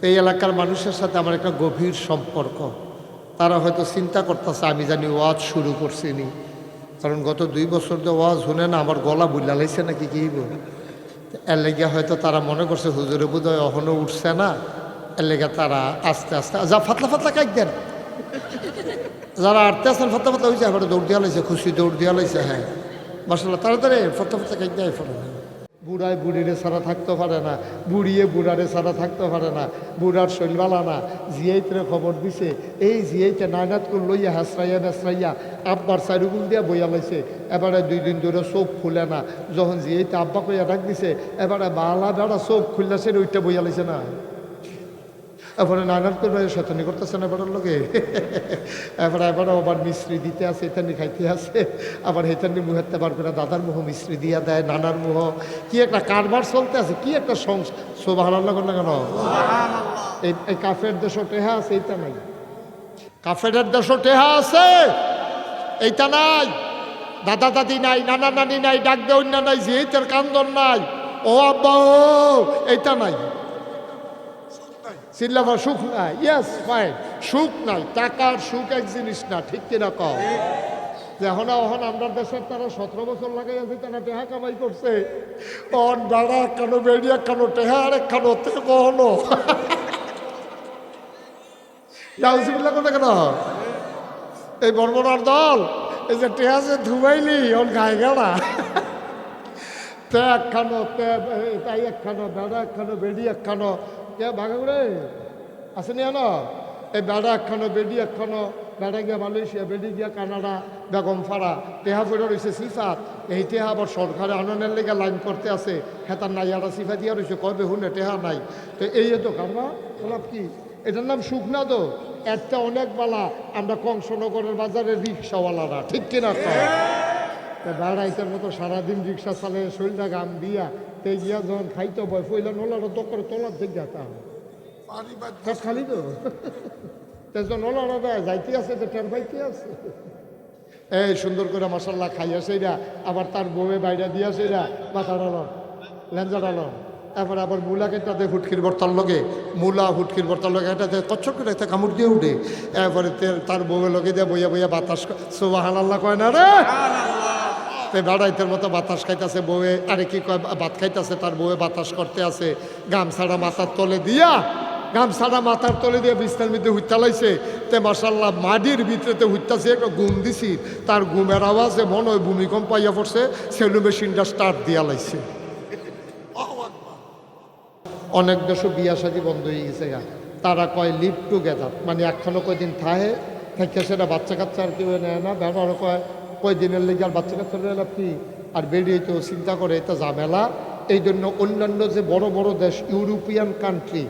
এই এলাকার মানুষের সাথে আমার একটা গভীর সম্পর্ক। তারা হয়তো চিন্তা করতেছে আমি জানি ওয়াজ শুরু করছিনি, কারণ গত 2 বছর ধরে ওয়াজ শুনে না আমার গলা বুঝলা লাইছে নাকি কি এর লেগে হয়তো তারা মনে করছে হুজুরে বোধহয় এখনো উঠছে না, এর লেগে তারা আস্তে আস্তে যা ফাতলা ফাতলা কাজ দেন, যারা আটতে আসেন ফাতলা ফাতলা হয়েছে এবার দৌড় দেওয়া লাইছে, খুশি দৌড় দেওয়া লাইছে। হ্যাঁ মাসাল্লাহ তাড়াতাড়ি ফাতলা ফাতলা কাজ দেয় ফেলে না। বুড়ায় বুড়িরে ছাড়া থাকতে পারে না, বুড়িয়ে বুড়ারে ছাড়া থাকতে পারে না, বুড়ার শৈলবালা না জিয়াইতে খবর দিছে, এই জিয়াইতে নায়নাত করে লইয়া হাসরাইয়া বেসরাইয়া আব্বার চারিগুল দিয়া বইয়া লাইছে। এবারে 2 দিন ধরে চোখ খুলে না, যখন জিয়াইতে আব্বা কইয়া ডাক দিছে এবারে বালা বেড়া চোখ খুললাছে ওইটা বইয়া লাইছে না। এবারে নায়নাত করে শয়তানি করতেছে না এবারের লোকে। এবারে আবার মিশ্রি দিতে আছে, এতানি খাইতে আছে, আবার হেতানি মুহেতে বার করে দাদার মুহ মিশ্রি দিয়া দেয়, নানার মুহ কি একটা কারবার চলতে আছে, কি একটা সুবহানাল্লাহ না কেন। এই কাফের দেশ টেহা আছে, এইটা নাই। কাফের দেশ টেহা আছে, এইটা নাই। দাদা দাদি নাই, নানা নানি নাই, ডাক দে অন্য নাই, জিহিতের কান্দন নাই, ও আব্বা ও এইটা নাই। চিল্লাফা সুখ নাই, ইয়েস ফাইন, সুখ নাই। টাকার সুখ এক জিনিস না, ঠিক কিনা কম। এখন আমরা দেশের তারা 17 বছর লাগাই আছে, তারা টেহা কামাই করছে, অন দাঁড়া কেন বেরিয়া কেন টেহা আর কেন কখনো ডাউসিবিল্লা করে কেন এই বর্বনার দল, এই যে টেহা যে ধুবাইলি ওর গায়ে গেলা তে একখানো তাই একখানো বেড়া একখানো বেড়ি একখানো কে ভাগা করে আসেনি না। এই বেড়া একখানো বেডি একখানো, বেড়া গিয়া মালয়েশিয়া, বেডি গিয়া কানাডা, বেগম ফাড়া টেহা ফেরো রয়েছে সিফাত। এই টেহা আবার সরকারে আনন্দের লেগে লাইন করতে আছে, হেতার নাই আর সিফা দিয়া রয়েছে, কবে হুনে টেহা নাই। তো এই তো কারবা লাভ কি, এটার নাম সুখ না তো। একটা অনেক বেলা আমরা কংসনগরের বাজারে রিক্সাওয়ালারা, ঠিক কিনা বেড়াইতের মতো সারাদিন রিক্সা চালে শরীরটা গাম দিয়া তে গিয়া যখন খাইতে বয় ফইলা নোলাটা তো করে তোলার দিক যেতাম খালি তো নোলাটা দেয় যাইতে আছে তো টের পাইতে আছে। এই সুন্দর করে মশাল্লা খাইয়া সেইরা আবার তার বউয়ে বাইরে দিয়া সেইরা মাথা ডালন লেঞ্জা ডালন, তারপরে আবার মূলা কেটাতে হুটকির বর্তার লগে, মূলা হুটকির বর্তার লগে এটাতে কচ্ছর করে একটা কামড় দিয়ে উঠে, এরপরে তার বউয়ের লগে দিয়ে বইয়া বইয়া বাতাস সুবহানাল্লাহ কয় না রে, বেড়াইতের মতো বাতাস খাইতেছে বউয়ে, আরে কি কয় ভাত খাইতেছে, তার বউয়ে বাতাস করতে আছে, গামছাড়া মাথার তলে দিয়া, গামছাড়া মাথার তলে দিয়ে বিছনার মধ্যে হুইতা লাইছে। তে মাশাল্লাহ মাটির ভিতরেতে হুইতাছে, একটা ঘুম দিছি, তার ঘুমের আওয়াজে মনে হয় ভূমিকম্প পাইয়া পড়ছে, সেলু মেশিনটা স্টার্ট দিয়া লাইছে। অনেক দেশও বিয়া শাদী বন্ধ হয়ে গেছে গা, তারা কয় লিভ টুগেদার, মানে এখনো কয়দিন থাকে থাকে সেটা বাচ্চা কাচ্চা আর কেউ নেয় না, ব্যবহারও কয়দিনের লেগে আর বাচ্চা কাচ্চা লাভ কি, আর বেরিয়ে তো চিন্তা করে এটা ঝামেলা। এই জন্য অন্যান্য যে বড় বড় দেশ ইউরোপিয়ান কান্ট্রি,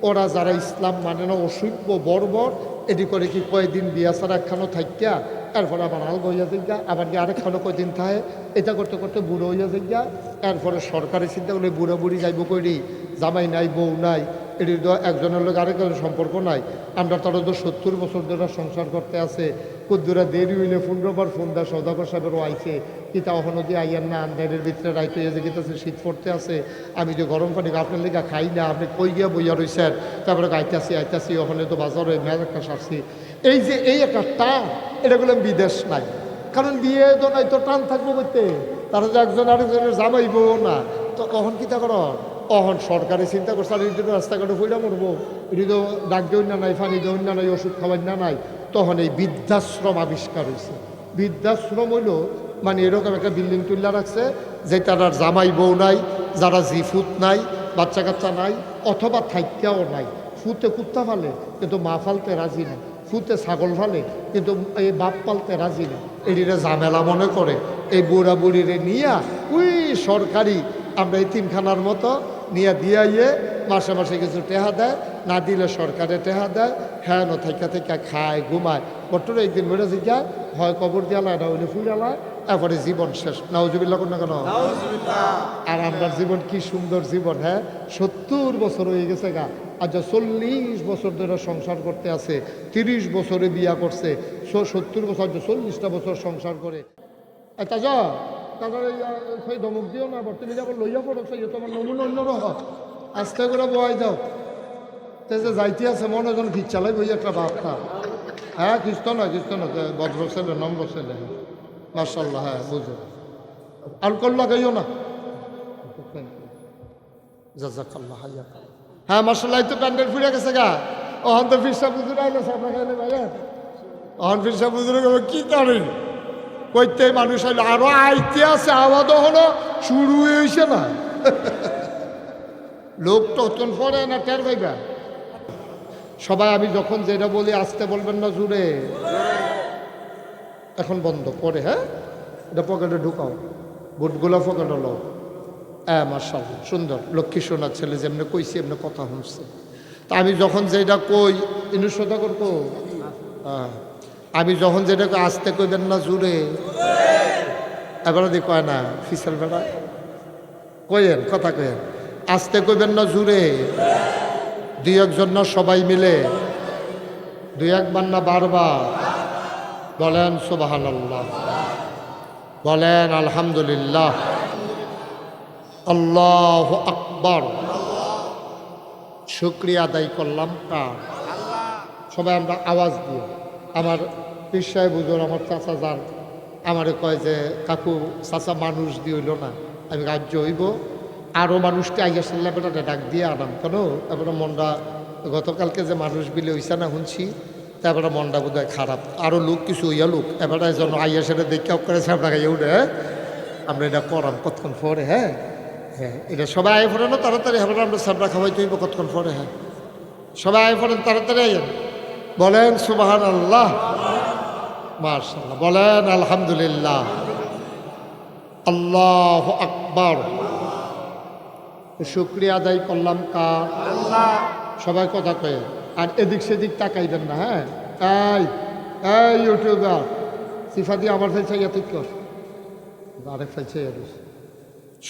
ওরা যারা ইসলাম মানে না অসভ্য বর্বর, এটি করে কি কয়েকদিন বিয়া ছাড়া একখানো থাকিয়া এরপরে আবার আলগ হইয়া যাইগা, আবার গিয়ে আরেকখানো কয়দিন থাকে, এটা করতে করতে বুড়ো হইয়া যাইগা। এরপরে সরকারি চিন্তা করলে বুড়ো বুড়ি যাইব করি, জামাই নাই বউ নাই, এটি তো একজনের লোক আরেকজনের সম্পর্ক নাই। আমরা তারা তো 70 বছর ধরে সংসার করতে আছে, কুদ্দুরা দেরি হইলে 15 বার ফোন দেয়, সদাগর সাহেবেরও আইছে কিতা ওখানে দিয়ে আইয়ার না, আন্দারের ভিতরে রাইত হইয়া যে কিতাছে শীত পড়তে আছে, আমি যে গরম পানি আপনার লেগা খাই না, আপনি কই গিয়া বইয়া রয়েছেন, তারপরে আইতাছি ওখানে তো বাজারে মেয়াদ একটা সারছি। এই যে এই একটা টান, এটা বলে বিদেশ নাই, কারণ বিয়ে তো নাই তো টান থাকবো করতে, তারা যে একজন আরেকজনের জামাইব না, তো কখন কিতা কর অহন সরকারি চিন্তা করছে, আর এটি তো রাস্তাঘাটে ফইরা মরবো, এটি তো ডাক দেউন না নাই, পানি দেউন না নাই, ওষুধ খাবার না নাই। তখন এই বৃদ্ধাশ্রম আবিষ্কার হয়েছে। বৃদ্ধাশ্রম হইল মানে এরকম একটা বিল্ডিং তুল্লা রাখছে যে তার আর জামাই বউ নাই, যারা জিফুত নাই, বাচ্চা কাচ্চা নাই, অথবা থাইক্যাও নাই, ফুতে কুত্তা ফালে কিন্তু মা ফালতে রাজি না, ফুতে ছাগল ফালে কিন্তু এই বাপ পালতে রাজি না, এটিরে ঝামেলা মনে করে এই বুড়া বুড়িরে নিয়া ওই সরকারি আমরা এই 3খানার মতো নিয়ে দিয়ে মাসে মাসে কিছু টেহা দেয়, না দিলে সরকারে টেহা দেয়, হ্যাঁ ন থাইকা থাইকা খায় ঘুমায়, বট্টরে একদিন বেড়ে জিজ্ঞায় হয় কবর দিয়ালায় না হইলে ফুলালায়, এরপরে জীবন শেষ। নাউজুবিল্লাহ কোন না কেন। আর আপনার জীবন কি সুন্দর জীবন, হ্যাঁ 70 বছর হয়ে গেছে গা, আজ 40 বছর ধরে সংসার করতে আছে, 30 বছরে বিয়া করছে, 70 বছর 40টা বছর সংসার করে। তাজা তাদের সেই ধমক দিও না, তুমি যাবো লইয়া পড়ো, সেই তোমার নমুনা অন্যরকম, আস্তে করে বয় যাও। তে যে যাইতে আছে মনে যেন ভিড় চালাই বই একটা বাপটা। হ্যাঁ খ্রিস্ট নয় ভদ্র ছেলে নম্বর ছেলে। মার্শাল্লাহ, হ্যাঁ বুঝো। আলকোহল লাগাইও না। জাজাকাল্লাহ। হ্যাঁ মার্শাল্লাহ, তো প্যান্ডেল ফিরে গেছে গা। অহন তো ফিরসা বুঝুর আইলো সামনে খাইলে ভাইয়া। অহন ফিরসা বুঝুর কি করেন কইতে মানুষ আইলো, আরো আইতে আছে, আওয়াজও হলো, শুরু হয়েছে না। লোক তখন পরে না টের পাইবা। সবাই আমি যখন যেটা বলি আসতে বলবেন না, জুড়ে। এখন বন্ধ পরে, হ্যাঁ এটা পকেটে ঢুকাও, বুটগুলো পকেটে লো। হ্যাঁ মার্শাল্লাহ, সুন্দর লক্ষ্মী সোনার ছেলে, যেমনি কইছি এমনি কথা শুনছে। তা আমি যখন যেটা কই ইনু শ্রদ্ধা করবো। হ্যাঁ আমি যখন যেটা আসতে কইবেন না, জুড়ে। এবারে দি কয় না ফিসেল বেড়া কইেন, কথা কইেন, আসতে কইবেন না, জুড়ে। দুই একজন না সবাই মিলে, দুই একবার না বারবার বলেন সুবহানাল্লাহ, বলেন আলহামদুলিল্লাহ, আল্লাহু আকবার। শুকরিয়া আদায় করলাম কার? সবাই আমরা আওয়াজ দিয়ে। আমার পীর সাহেব হুজুর, আমার চাচা যান, আমারে কয় যে কাকু চাচা মানুষ দিয়ে হইল না, আমি রাজ্য হইব, আরও মানুষকে আইয়া সাল্লাহ বেটাটা ডাক দিয়ে আনাম কেন? তারপরে মনটা গতকালকে যে মানুষ বিলে হইসা না শুনছি, তারপরে মনটা বোধ হয় খারাপ, আরও লোক কিছু হইয়া লোক এবারে যেন আইয়া সেটা দেখাও করে সামনে খাইয়া উঠে। আমরা এটা করাম কতক্ষণ পরে। হ্যাঁ হ্যাঁ, এটা সবাই আয় পড়ে না তাড়াতাড়ি, এবার আমরা সামনা খাওয়াইতে হইব কতক্ষণ পরে। হ্যাঁ সবাই আয় পড়েন তাড়াতাড়ি আইয়েন, বলেন সুবহানাল্লাহ, মাশাআল্লাহ, বলেন আলহামদুলিল্লাহ, আল্লাহু আকবার। শুকরিয়া আদায় করলাম কার? আল্লাহ। সবাই কথা কয়ে আর এদিক সেদিক তাকাইবেন না। হ্যাঁ এই এই ইউটিউবার সিফা দিয়ে আমার ফেলছে তুই কর, আরেক ফেলছে।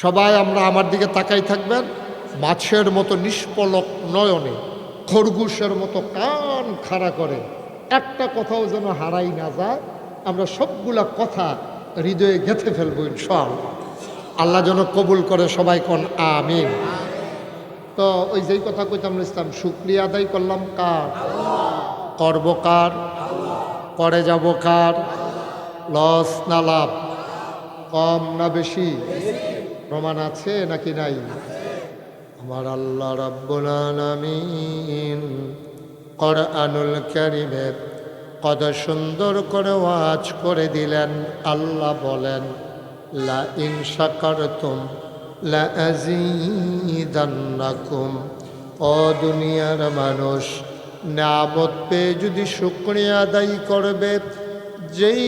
সবাই আমরা আমার দিকে তাকাই থাকবেন, মাছের মতো নিষ্পলক নয়নে, খরগোশের মতো কান খাড়া করে, একটা কথাও যেন হারাই না যায়। আমরা সবগুলা কথা হৃদয়ে গেঁথে ফেলবো ইনশাআল্লাহ। আল্লাহ যেন কবুল করে, সবাই কোন আমিন। তো ওই যেই কথা কইতাম ইসলাম, শুকরিয়া আদায় করলাম কার? করব কার? করে যাব কার? লস না লাভ? কম না বেশি? প্রমাণ আছে নাকি নাই? আমার আল্লাহ রাব্বুল আলামিন কোরআনুল কারীমের কত সুন্দর করে ওয়াজ করে দিলেন। আল্লাহ বলেন, লা ইন শাকারতুম লা আযীদান্নাকুম। ও দুনিয়ার মানুষ, নিয়ামত পেয়ে যদি শুকরিয়া আদায় করবে, যেই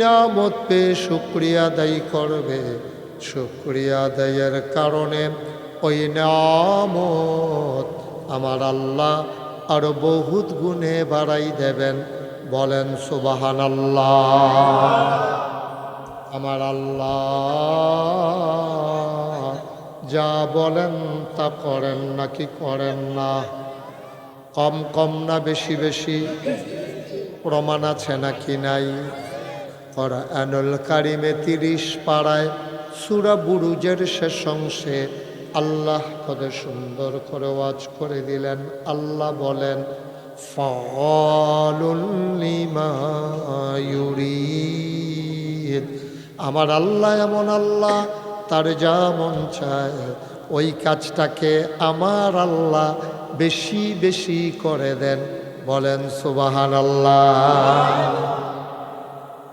নিয়ামত পেয়ে শুকরিয়া আদায় করবে, শুকরিয়া আদায়ের কারণে ওই নিয়ামত আমার আল্লাহ আরো বহুত গুণে বাড়াই দেবেন। বলেন সুবহানাল্লাহ। আমার আল্লাহ যা বলেন তা করেন নাকি করেন না? কম কম না বেশি বেশি? প্রমাণ আছে নাকি নাই? কোরআনুল কারীমে 30 পারায় সূরা বুরুজের শেষ অংশে আল্লাহ কত সুন্দর করে ওয়াজ করে দিলেন। আল্লাহ বলেন, ফাআলুল লিমা ইউরিদ। আমার আল্লাহ এমন আল্লাহ, তার যা মন চায় ওই কাজটাকে আমার আল্লাহ বেশি বেশি করে দেন। বলেন সুবহানাল্লাহ।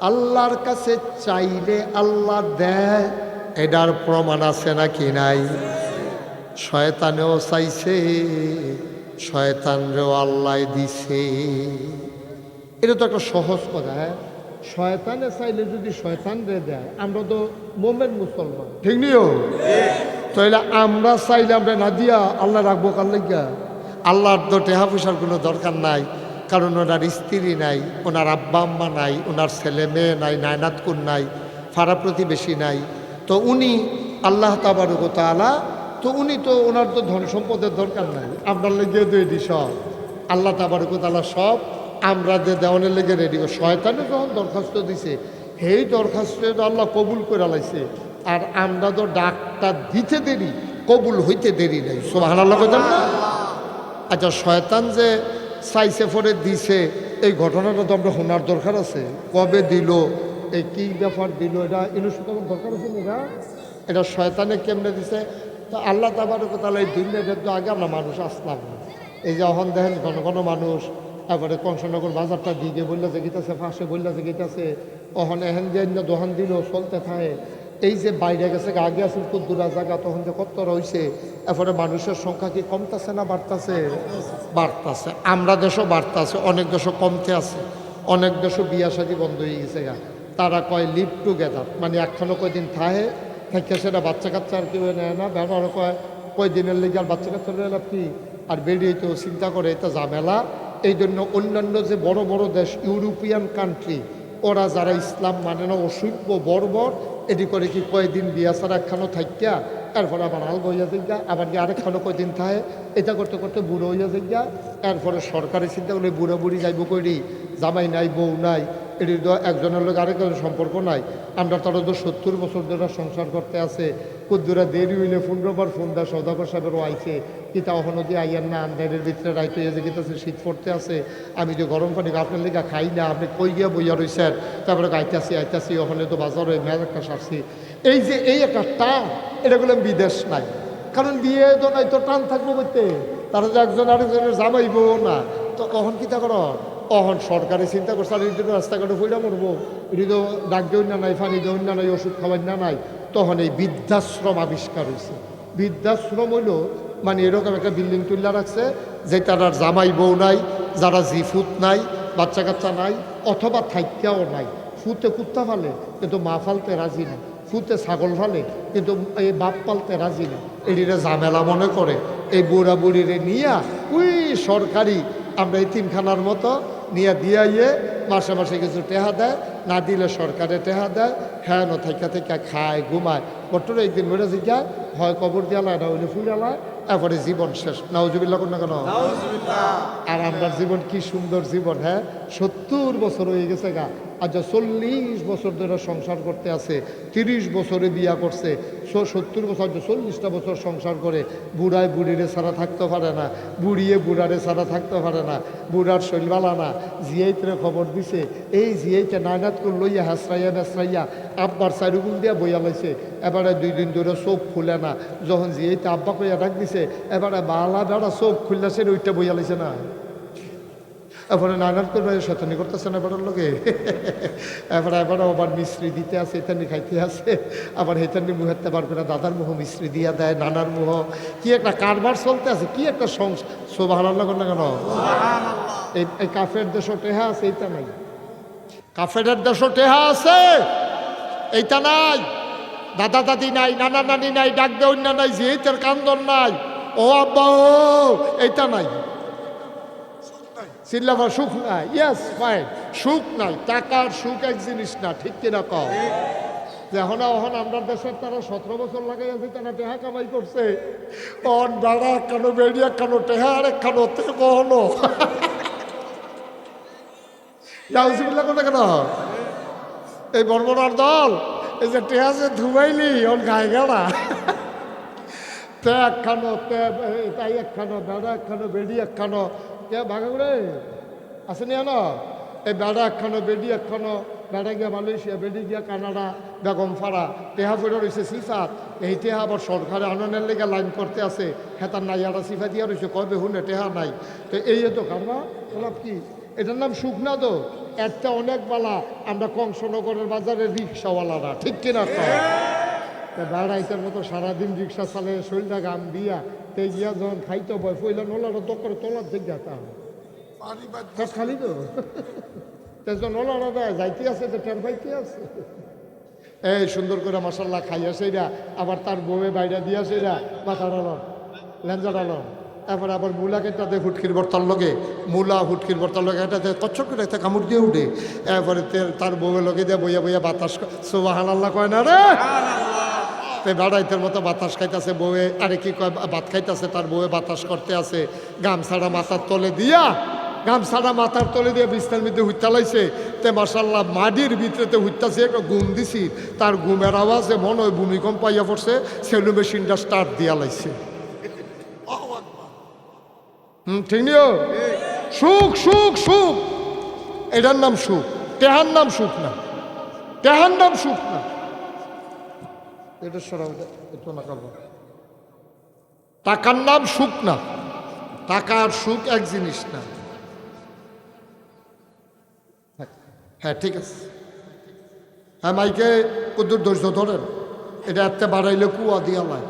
আল্লাহর কাছে চাইলে আল্লাহ দেয়, এটার প্রমাণ আছে নাকি নাই? শয়তানেও চাইছে, শয়তানরেও আল্লাহ দিছে। এটা তো একটা সহজ কথা। হ্যাঁ শয়তানে চাইলে যদি শয়তান রে দেয়, আমরা তো মোমেন মুসলমান, ঠিক নিও? তাইলে আমরা চাইলে আমরা না দিয়া আল্লাহ রাখবো কার লাগিয়া? আল্লাহর তো টেহা পয়সার কোনো দরকার নাই, কারণ ওনার স্ত্রী নাই, ওনার আব্বা আম্মা নাই, ওনার ছেলে মেয়ে নাই, নায়নাতকুন নাই, ফাড়া প্রতিবেশী নাই। তো উনি আল্লাহ তাবারক ওয়া তাআলা, তো উনি তো ওনার তো ধন সম্পদের দরকার নাই, আপনার লেগে রেডি সব। আল্লাহ তাবারক ওয়া তাআলা সব আমরা যে দেওয়ানের লেগে রেডি। শয়তানে যখন দরখাস্ত দিছে, সেই দরখাস্ত আল্লাহ কবুল করে লাইছে, আর আমরা তো ডাকটা দিতে দেরি, কবুল হইতে দেরি নাই। সুবহানাল্লাহ কইতাম না? আচ্ছা শয়তান যে চাইছে পরে দিছে, এই ঘটনাটা তো আমরা শোনার দরকার আছে। কবে দিল, এই কী ব্যাপার দিল, এটা ইনস্ট্রুমেন্ট দরকার আছে না? এটা শয়তানে কেমনে দিছে? তো আল্লাহ তাবারক ওয়া তাআলা এই দুনিয়াটার তো আগে আমরা মানুষ আসলাম না। এই যে অহন দেখেন ঘন ঘন মানুষ, তারপরে কংসনগর বাজারটা দিকে বললে যে গীতাছে, ফাঁসে বললে যে গীতাছে, অহন এহেন যে দোহান দিল চলতে থাকে। এই যে বাইরে গেছে, আগে আসলে কুদ্দুরা জায়গা, তখন যে কত রয়েছে, এরপরে মানুষের সংখ্যা কি কমতেছে না বাড়তেছে? বাড়তেছে। আমরা দেশও বাড়তেছে, অনেক দেশও কমতে আছে, অনেক দেশও বিয়া শাদী বন্ধ হয়ে গেছে গা। তারা কয় লিভ টুগেদার, মানে একখানো কয়দিন থাকে থাকে সেটা বাচ্চা কাচ্চা আর কেউ নেয় না, ব্যবহার কয় কয়দিনের লেগে আর বাচ্চা কাচ্চা নেয় কি আর বেরিয়ে তো চিন্তা করে এটা ঝামেলা। এই জন্য অন্যান্য যে বড় বড় দেশ, ইউরোপিয়ান কান্ট্রি, ওরা যারা ইসলাম মানে না, অসভ্য বর্বর, এটি করে কি কয়েকদিন বিয়া ছাড়া একখানো থাকিয়া এরপরে আবার আল বইয়া যাইগা, আবার কি আরেকখানো কয়দিন থাকে, এটা করতে করতে বুড়ো হইয়া যাইগা। এরপরে সরকারি চিন্তা করলে বুড়ো বুড়ি যাইব করি, জামাই নাই বউ নাই, এটি তো একজনের লোক আরেকজনের সম্পর্ক নাই। আমরা তারা তো 70 বছর ধরে সংসার করতে আছে, কুদ্দুরা দেরি হইলে 15 বার ফোন দেয়, সৌদাগর সাহেবেরও আইছে কিতা অহনো দিয়ে আইয়ার না, আন্দারের ভিতরে রাইতে যে গীতাছে শীত পড়তে আছে, আমি যে গরম পানি আপনার লেগা খাই না, আপনি কই গিয়া বইয়া রয়েছেন, তারপরে আইতাছি ওখানে তো বাজারে মেয়াদ একটা সারছি। এই যে এই একটা টান, এটা বললাম বিদেশ নাই, কারণ বিয়ে তো নাই তো টান থাকবো বলতে, তারা যে একজন আরেকজনের জামাইবো না, তো কখন কিতা কর, অহন সরকারি চিন্তা করছে আর এই জন্য রাস্তাঘাটে ফুইরা মরবো, এটি তো ডাক দেউন না নাই, ফানি দেউন না নাই, ওষুধ খাবার না নাই। তখন এই বৃদ্ধাশ্রম আবিষ্কার হয়েছে। বৃদ্ধাশ্রম হইল মানে এরকম একটা বিল্ডিং তুল্লা রাখছে যে তারা জামাই বউ নাই, যারা জিফুত নাই, বাচ্চা কাচ্চা নাই, অথবা থাইক্যাও নাই, ফুতে কুত্তা ফালে কিন্তু মা ফালতে রাজি না, ফুতে ছাগল ফালে কিন্তু এই বাপ পালতে রাজি না। এটিরে ঝামেলা মনে করে এই বুড়া বুড়িরে নিয়া ওই সরকারি আমরা এই তিনখানার মতো নিয়ে দিয়ে মাসে মাসে কিছু টেহা দেয়, না দিলে সরকারে টেহা দেয়, হ্যাঁ থাইকা থেকে খায় ঘুমায়। বর্তমানে একদিন মরে জিজ্ঞায় হয় কবর দিয়ালায় না হইলে ফুলালায়, এরপরে জীবন শেষ। নাউজুবিল্লাহ কোন না কেন? আর আমরা জীবন কি সুন্দর জীবন, হ্যাঁ 70 বছর হয়ে গেছে গা, আজ 40 বছর ধরে সংসার করতে আছে, 30 বছরে বিয়া করছে, 70 বছর 40টা বছর সংসার করে, বুড়ায় বুড়িরে ছাড়া থাকতে পারে না, বুড়িয়ে বুড়ারে ছাড়া থাকতে পারে না, বুড়ার শৈলবালা না, জিয়াইতরে খবর দিছে, এই জিয়াইতে নায়নাত করে লইয়া হাসরাইয়া বেসরাইয়া আব্বার চারুগুল দিয়া বইয়া লাইছে, এবারে 2 দিন ধরে চোখ খুলে না, যখন জিয়াইতে আব্বা কইয়া ডাক দিছে, এবারে বালা বেড়া চোখ খুললেছে, ওইটা বইয়া লাইছে না, এবারে নানার করে শতানি করতেছে না এবার লোকে, এবারে আবার মিশ্রি দিতে আছে, এতানি খাইতে আছে, আবার হেতানি মুহেতে বার করে দাদার মুহ মিশ্রি দিয়া দেয়, নানার মুহ, কি একটা কারবার চলতে আছে, কি একটা সুবহানাল্লাহ না কেন? এই কাফের দেশও টেহা আছে, এইটা নাই, কাফের দেশও টেহা আছে, এইটা নাই, দাদা দাদি নাই, নানা নানি নাই, ডাক দেওয়া নাই, জিহিতের কান্দন নাই, ও আব্বা ও, এইটা নাই, চিল্লাবার সুখ নাই, ইয়েস ফাইন, সুখ নাই, টাকার সুখ এক জিনিস না, ঠিক কিনা কও? এখন আমরা দেশের তারা 17 বছর লাগাই আছে, তারা টেহা কামাই করছে, অন দাঁড়া একখানো বেড়ি একখানো টেহা আর একখানো কখনো ইয়াউজুবিল্লাহ কোন কেন? এই বর্বরার দল, এই যে টেহা যে ধুমাইলি ওর গায়ে গেড়া, তে একখানো তাই একখানো বেড়া একখানো বেড়ি একখানো, কে ভাগা করে আসেনি না, এই বেড়া একখানো বেডি একখানো, বেড়া গিয়া মালয়েশিয়া, বেডি গিয়া কানাডা, বেগম ফাড়া, টেহা ফেরো রয়েছে সিফাত, এই টেহা আবার সরকারে আনন্দের লেগে লাইন করতে আছে, হেতার নাই আরা সিফা দিয়া রয়েছে, কবে হুনে টেহা নাই, তো এই তো কারবা ওলাপ কি, এটার নাম সুখ না তো, একটা অনেক বালা, আমরা কংসনগরের বাজারে রিক্সাওয়ালারা, ঠিক কিনা বেড়াইতের মতো সারাদিন রিক্সা চালে শরীরটা গাম দিয়া, তে গিয়া যখন খাইতে বয় পইলা নোলাটা দোকানে তোলার দিক যাতাম খালি তো নলাটা দেয় যাইতে আছে, তো টের পাইতে আছে, এই সুন্দর করে মশাল্লা খাইয়া সেইরা, আবার তার বউয়ে বাইরে দিয়া সেইরা, মাথার আলম লেঞ্জার আলম, তারপরে আবার মূলা কেটাতে হুটকির বর্তার লগে, মূলা হুটকির বর্তার লগে এটাতে কচ্ছপ করে একটা কামড় দিয়ে উঠে, এরপরে তার বউয়ের লগে দিয়ে বইয়া বইয়া বাতাস, সুবহানাল্লাহ কয় না রে, বেড়াইতের মতো বাতাস খাইতেছে, বউয়ে আরে কি কয় ভাত খাইতেছে, তার বউয়ে বাতাস করতে আছে, গামছাড়া মাথার তলে দিয়া, গামছাড়া মাথার তলে দিয়ে বিছনার মধ্যে হুইতা লাইছে, তে মাশাল্লাহ মাটির ভিতরেতে হুইতাছে, একটা ঘুম দিছি, তার ঘুমের আওয়াজে মনে হয় ভূমিকম্প পাইয়া পড়ছে, সেলু মেশিনটা স্টার্ট দিয়া লাইছে, ঠিক নিও সুখ সুখ সুখ, এটার নাম সুখ, টেহার নাম সুখ না, টেহার নাম সুখ না। এটা সরাও, একটু না করবো। টাকার নাম সুখ না, টাকা আর সুখ এক জিনিস না। হ্যাঁ ঠিক আছে, হ্যাঁ মাইকে কদ্দুর ধৈর্য ধরেন, এটা এতে বাড়াইলে কুয়া দিয়া লাই,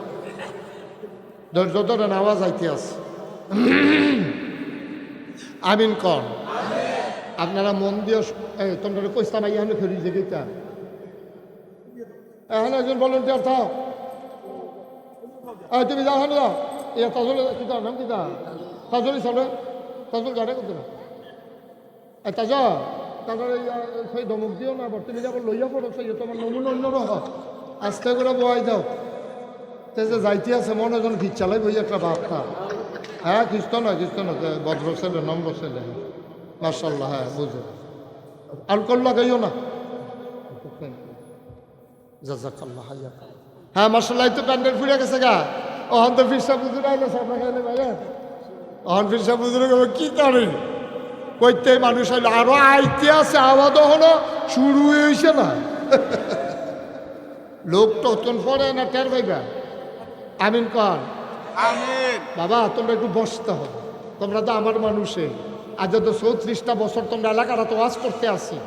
ধৈর্য ধরেন, আওয়াজ আইতে আছে। আমিন কন। আপনারা মন দিয়ে তোমরা কইস্তাম এখানে ফেরি যে গেটা এখানে একজন ভলেন্টিয়ার থাও, তুমি যাও, এখানে যাও। ইয়া তাজল কিতা নাম কিতা, তাজলি চলে, তাজল জানে কত না তাজ, তাদের সেই ধমক দিও না, তুমি যাবো লইয়া পড়ো, সেই তোমার নমুনা অন্য রহ, আস্তে করে বয়াই দাও। তে যে যাইতে আছে মনে যখন ভিড় চালাই বই একটা বাপটা। হ্যাঁ খ্রিস্ট নয়, খ্রিস্ট নয়, ভদ্র ছেলে, নম্র ছেলে, মার্শাল্লাহ। হ্যাঁ বুঝে আলকোহল লাগাইও না। জাজাকাল্লাহ। হ্যাঁ মার্শাল্লাহ, তো প্যান্ডেল ফুরে গেছে গা, অহন তো ফিরসা বুঝুর আইলো সাপনা খাইলে ভাইয়া, অহন ফিরসা বুঝুর কি করেন কইতে মানুষ আইলো, আরো আইতে আছে, আওয়াজ হলো শুরু হয়েছে না। লোক তখন পড়ে না টের পাইবা। আমিন কর। বাবা তোমরা একটু বসতে হবে, তোমরা তো আমার মানুষে, আজ তো 34টা বছর তোমরা এলাকাটা তো ওয়াজ করতে আসি,